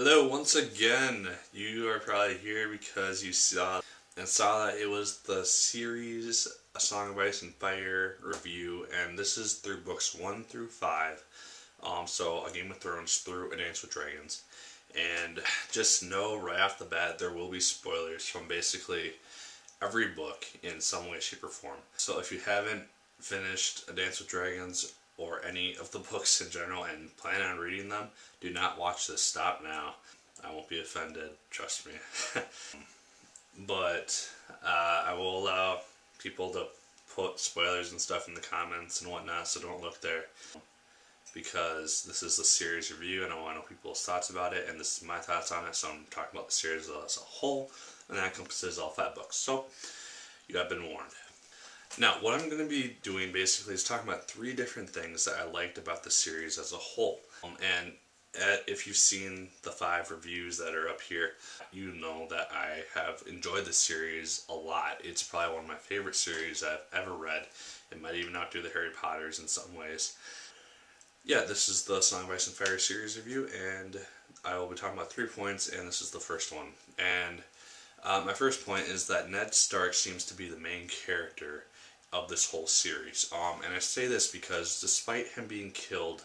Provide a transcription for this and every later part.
Hello once again. You are probably here because you saw that it was the series A Song of Ice and Fire review, and this is through books 1 through 5. So A Game of Thrones through A Dance with Dragons. And just know right off the bat there will be spoilers from basically every book in some way, shape, or form. So if you haven't finished A Dance with Dragons or any of the books in general and plan on reading them, do not watch this. Stop now. I won't be offended, trust me. But I will allow people to put spoilers and stuff in the comments and whatnot, so don't look there. Because this is a series review and I want to know people's thoughts about it, and this is my thoughts on it, so I'm talking about the series as a whole, and that encompasses all 5 books. So, you have been warned. Now, what I'm going to be doing basically is talking about 3 different things that I liked about the series as a whole. And if you've seen the 5 reviews that are up here, you know that I have enjoyed the series a lot. It's probably one of my favorite series I've ever read. It might even outdo the Harry Potters in some ways. Yeah, this is the Song of Ice and Fire series review, and I will be talking about 3 points, and this is the first one. And my first point is that Ned Stark seems to be the main character of this whole series. And I say this because despite him being killed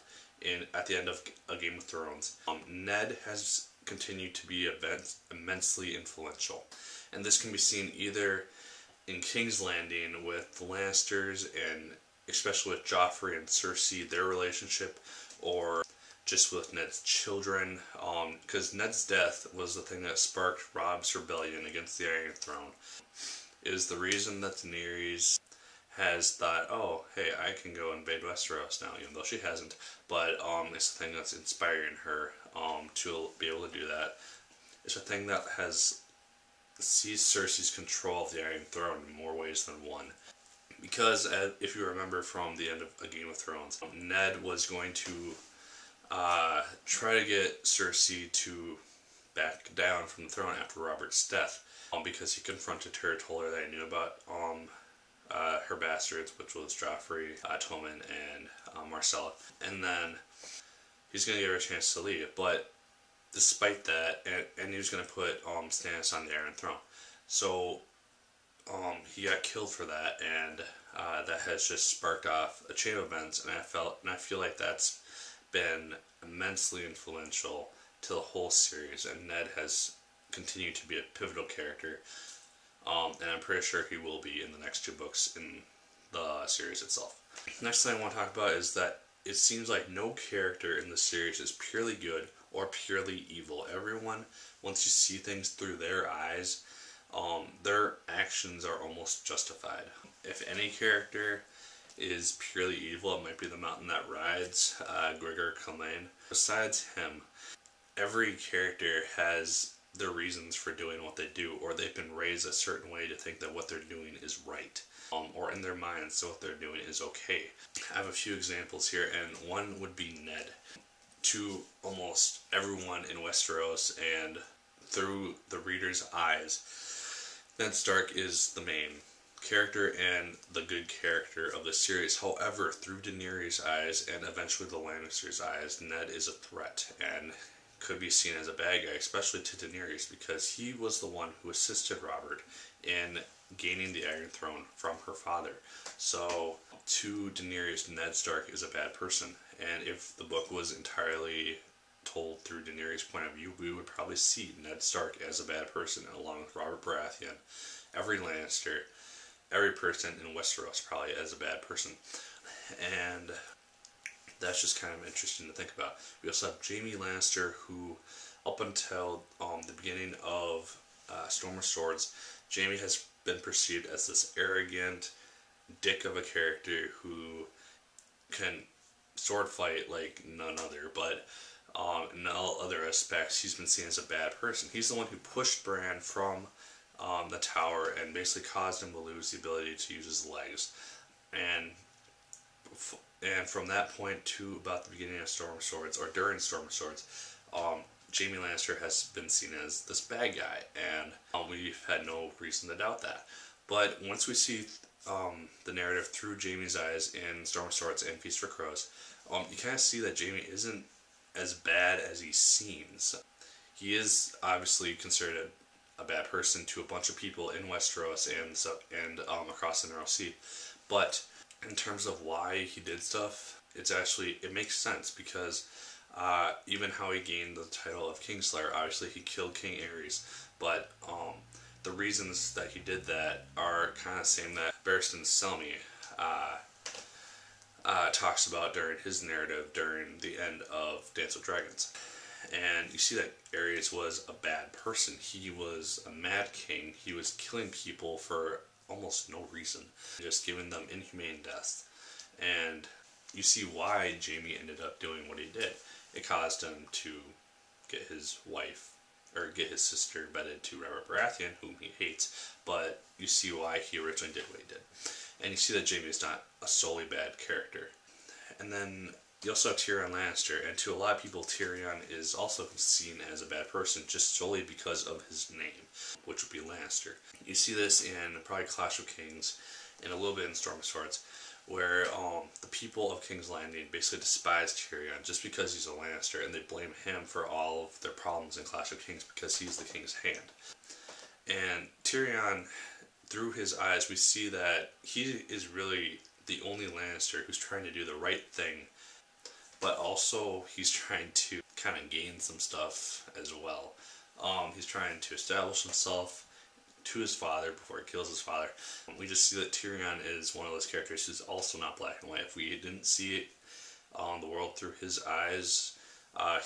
at the end of A Game of Thrones, Ned has continued to be immensely influential. And this can be seen either in King's Landing with the Lannisters, and especially with Joffrey and Cersei, their relationship, or just with Ned's children, because Ned's death was the thing that sparked Robb's rebellion against the Iron Throne. It is the reason that Daenerys has thought, oh, hey, I can go invade Westeros now, even though she hasn't. But it's the thing that's inspiring her to be able to do that. It's a thing that sees Cersei's control of the Iron Throne in more ways than one. Because, if you remember from the end of A Game of Thrones, Ned was going to try to get Cersei to back down from the throne after Robert's death, because he confronted her, told her that he knew about her bastards, which was Joffrey, Tommen, and Marcella. And then he's going to give her a chance to leave. But despite that, and he was going to put Stannis on the Iron Throne. So he got killed for that, and that has just sparked off a chain of events, and I feel like that's been immensely influential to the whole series, and Ned has continued to be a pivotal character. And I'm pretty sure he will be in the next 2 books in the series itself. Next thing I want to talk about is that it seems like no character in the series is purely good or purely evil. Everyone, once you see things through their eyes, their actions are almost justified. If any character is purely evil, it might be the Mountain That Rides, Gregor Clegane. Besides him, every character has their reasons for doing what they do, or they've been raised a certain way to think that what they're doing is right, or in their minds that what they're doing is okay. I have a few examples here, and one would be Ned. To almost everyone in Westeros and through the reader's eyes, Ned Stark is the main character and the good character of the series. However, through Daenerys' eyes and eventually the Lannisters' eyes, Ned is a threat and could be seen as a bad guy, especially to Daenerys, because he was the one who assisted Robert in gaining the Iron Throne from her father. So, to Daenerys, Ned Stark is a bad person, and if the book was entirely told through Daenerys' point of view, we would probably see Ned Stark as a bad person, along with Robert Baratheon, every Lannister, every person in Westeros probably as a bad person. And that's just kind of interesting to think about. We also have Jaime Lannister, who, up until the beginning of Storm of Swords, Jaime has been perceived as this arrogant dick of a character who can sword fight like none other, but in all other aspects, he's been seen as a bad person. He's the one who pushed Bran from the tower and basically caused him to lose the ability to use his legs. And from that point to about the beginning of Storm of Swords, or during Storm of Swords, Jaime Lannister has been seen as this bad guy, and we've had no reason to doubt that. But once we see the narrative through Jaime's eyes in Storm of Swords and Feast for Crows, you kind of see that Jaime isn't as bad as he seems. he is obviously considered a bad person to a bunch of people in Westeros and across the Narrow Sea. But in terms of why he did stuff, it makes sense because even how he gained the title of Kingslayer, obviously he killed King Aerys, but the reasons that he did that are kind of same that Barristan Selmy talks about during his narrative during the end of Dance with Dragons. And you see that Aerys was a bad person. He was a mad king. He was killing people for almost no reason, just giving them inhumane deaths. And you see why Jaime ended up doing what he did. It caused him to get his wife, or get his sister wedded to Robert Baratheon, whom he hates, but you see why he originally did what he did. And you see that Jaime is not a solely bad character. And then you also have Tyrion Lannister, and to a lot of people Tyrion is also seen as a bad person just solely because of his name, which would be Lannister. You see this in probably Clash of Kings, and a little bit in Storm of Swords, where the people of King's Landing basically despise Tyrion just because he's a Lannister, and they blame him for all of their problems in Clash of Kings because he's the king's hand. And Tyrion, through his eyes, we see that he is really the only Lannister who's trying to do the right thing, but also he's trying to kind of gain some stuff as well. He's trying to establish himself to his father before he kills his father. We just see that Tyrion is one of those characters who's also not black and white. If we didn't see it the world through his eyes,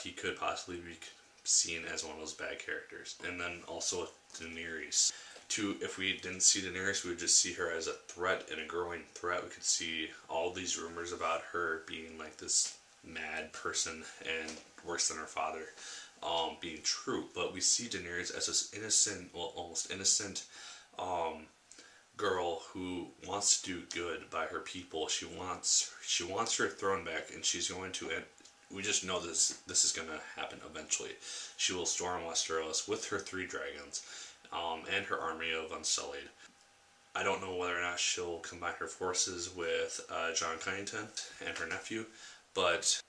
he could possibly be seen as one of those bad characters. And then also with Daenerys. If we didn't see Daenerys, we would just see her as a threat and a growing threat. We could see all these rumors about her being like this mad person and worse than her father being true. But we see Daenerys as this innocent, well, almost innocent girl who wants to do good by her people. She wants her throne back, and she's going to. And we just know this is going to happen eventually. She will storm Westeros with her 3 dragons. And her army of Unsullied. I don't know whether or not she'll combine her forces with Jon Connington and her nephew, but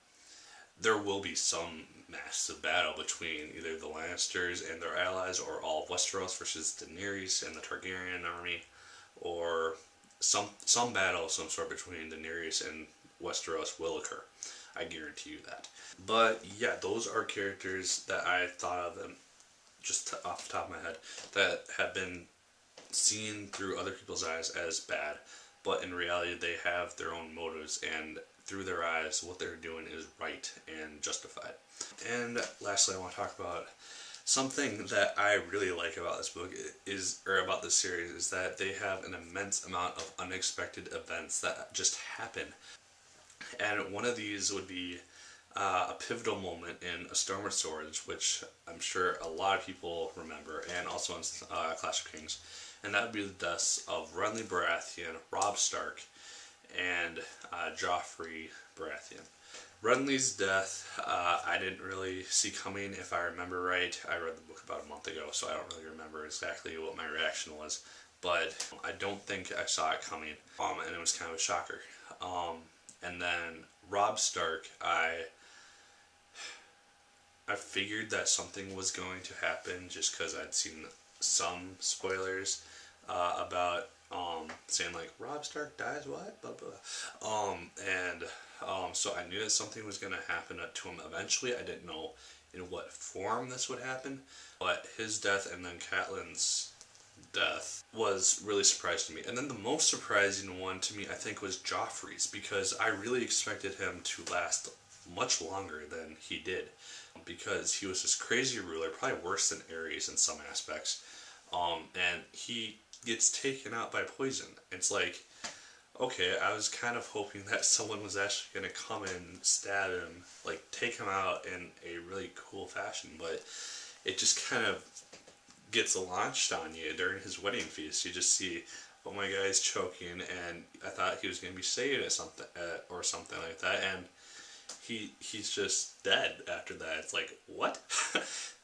there will be some massive battle between either the Lannisters and their allies, or all of Westeros versus Daenerys and the Targaryen army, or some battle of some sort between Daenerys and Westeros will occur. I guarantee you that. But yeah, those are characters that I thought of them just off the top of my head, that have been seen through other people's eyes as bad, but in reality they have their own motives, and through their eyes what they're doing is right and justified. And lastly, I want to talk about something that I really like about this book about this series, is that they have an immense amount of unexpected events that just happen. And one of these would be a pivotal moment in A Storm of Swords, which I'm sure a lot of people remember, and also in Clash of Kings, and that would be the deaths of Renly Baratheon, Robb Stark, and Joffrey Baratheon. Renly's death, I didn't really see coming, if I remember right. I read the book about a month ago, so I don't really remember exactly what my reaction was, but I don't think I saw it coming, and it was kind of a shocker. And then Robb Stark, I figured that something was going to happen just because I'd seen some spoilers about saying like Robb Stark dies, what, blah blah, so I knew that something was going to happen to him eventually. I didn't know in what form this would happen, but his death and then Catelyn's death was really surprising to me. And then the most surprising one to me, I think, was Joffrey's, because I really expected him to last much longer than he did, because he was this crazy ruler, probably worse than Aerys in some aspects, and he gets taken out by poison. It's like, okay, I was kind of hoping that someone was actually going to come and stab him, like take him out in a really cool fashion, but it just kind of gets launched on you during his wedding feast. You just see, oh my guy's choking, and I thought he was going to be saved or something like that, and he's just dead after that. It's like, what?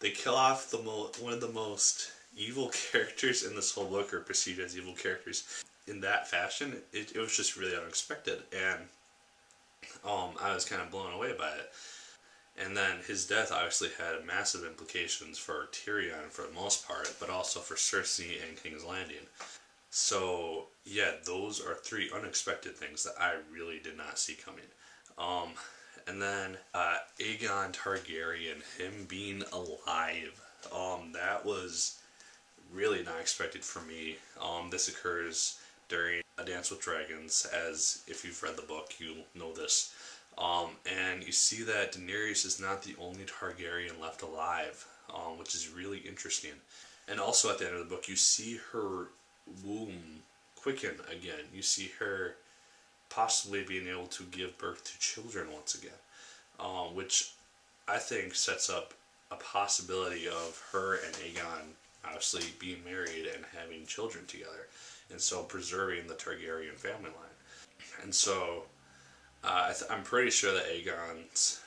They kill off one of the most evil characters in this whole book, or perceived as evil characters, in that fashion. It was just really unexpected, and I was kind of blown away by it. And then his death obviously had massive implications for Tyrion for the most part, but also for Cersei and King's Landing. So yeah, those are three unexpected things that I really did not see coming. And then Aegon Targaryen, him being alive, that was really not expected for me. This occurs during A Dance with Dragons, as if you've read the book, you know this. And you see that Daenerys is not the only Targaryen left alive, which is really interesting. And also at the end of the book, you see her womb quicken again. You see her possibly being able to give birth to children once again, which I think sets up a possibility of her and Aegon obviously being married and having children together, and so preserving the Targaryen family line. And so I'm pretty sure that Aegon's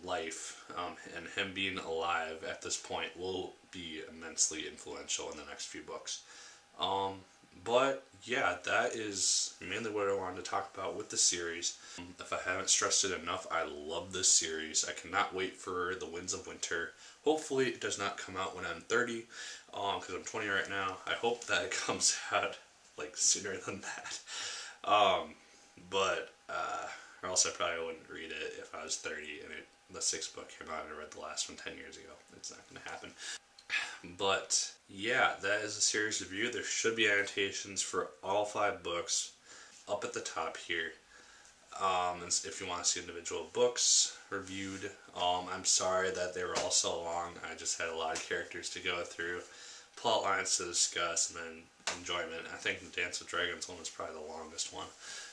life and him being alive at this point will be immensely influential in the next few books. But yeah, that is mainly what I wanted to talk about with the series. If I haven't stressed it enough, I love this series. I cannot wait for The Winds of Winter. Hopefully it does not come out when I'm 30, because I'm 20 right now. I hope that it comes out like sooner than that. Or else I probably wouldn't read it if I was 30 and the 6th book came out and I read the last one 10 years ago. It's not going to happen. But yeah, that is a series review. There should be annotations for all 5 books up at the top here. And if you want to see individual books reviewed, I'm sorry that they were all so long. I just had a lot of characters to go through, plot lines to discuss, and then enjoyment. I think the Dance with Dragons one was probably the longest one,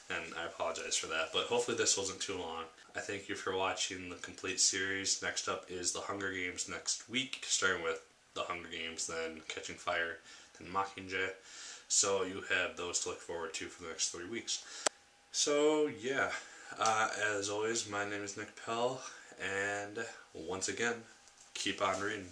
and I apologize for that. But hopefully this wasn't too long. I thank you for watching the complete series. Next up is The Hunger Games next week, starting with The Hunger Games, then Catching Fire, then Mockingjay. So you have those to look forward to for the next 3 weeks. So yeah, as always, my name is Nick Pell, and once again, keep on reading.